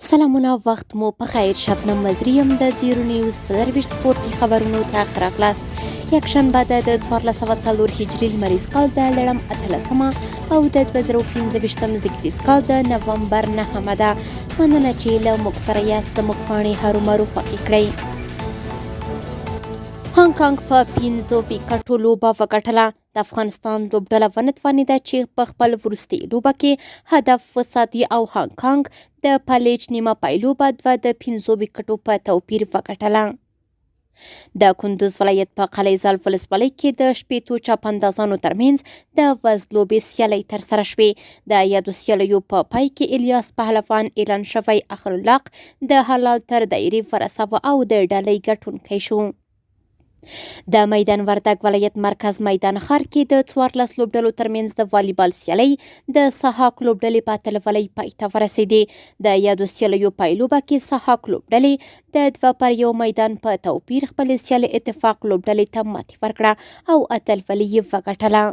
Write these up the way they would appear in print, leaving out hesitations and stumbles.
سلامونه وخت مو په خیر. شبنم وزریم د زیرو نیوز سرویس سپورتي خبرونو ته راغلاست. یکشنبه د 1404 هجري لمریز کال د لړم 18 او د 2015 زیږدیز کال د نومبر 9 ده. مننه چې له موږ سره یاست. موږ پاڼې هرومرو خوښې کړئ. هانګ په 5 ویکټو لوبه وګټله. د افغانستان لوبډله ونتوانېده چې په خپل وروستي لوبه کې هدف وساتي او هانګ د پلیج نیمه پای لوبه 2 د 5 ویکټو په توپیر وګټله. د کندوز ولایت په قلیزال ولسوالۍ کې د شپېتو چاپندازانو ترمنځ د وزلوبې سیالۍ ترسره شوې. د یادو سیالیو په پای کې الیاس پهلوان اعلان شوی اخراللاق د حلال تر دایرې ورسوه او د ډلې ګټونکی شو. د میدان وردګ ولایت مرکز میدان ښار کې د 14 لوبډلو ترمنځ د والیبال سیالۍ د سحاق لوبډلې پاتې پای ته ورسېدې. د یادو سیالیو پایلوبه کې سحاق لوبډلې د 2-1 میدان په توپیر خپلې سیالۍ اتفاق لوبډلې ته ماتې ورکړه او اتلولي یې وګټله.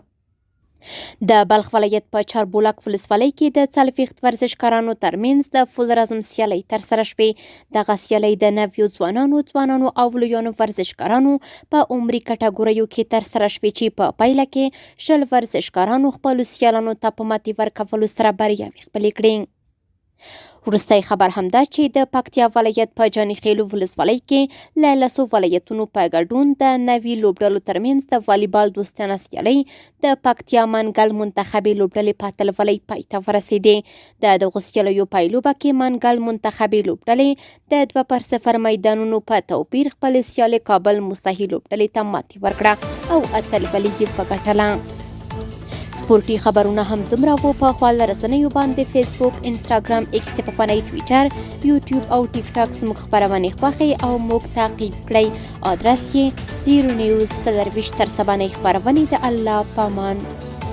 د بلخ ولایت په چاربولک ولسوالۍ کې د 40 ورزشکارانو ترمنځ د فولرزم سیالۍ ترسره شوې. دغه سیالۍ د نویو ځوانانو او لویانو ورزشکارانو په عمري کټګوریو کې ترسره شوې چې په پایله کې 20 ورزشکارانو خپلو سیالانو ته په ماتې ورکولو سره بریاوې خپلې کړې. وروستی خبر همدا چې د پکتیا ولایت په جاني خیلو ولسوالۍ کې له 10 ولایتونو په ګډون د نوي لوبډلو ترمنځ د والیبال دوستانه سیالۍ د پکتیا منګل منتخبې لوبډلې په اتلولۍ پای ته ورسېدې. د دغو سیالیو پایلوبه کې منګل منتخبې لوبډلې د 2-0 میدانونو په توپیر خپلې سیالۍ کابل مستحي لوبډلې ته ماتې ورکړه او اتلولي یې وګټله. سپورتي خبرونه هم دومره وو. په خواله رسنیو باندې فیسبوک، انسټاګرام، ایکس پخوانی ټویټر، یوټیوب او ټیک ټاک زموږ خپرونې خوښئ او موږ تعقیب کړئ. آدرس یې 0 نیوز 24 تر سبانۍ خپرونې د الله پامان.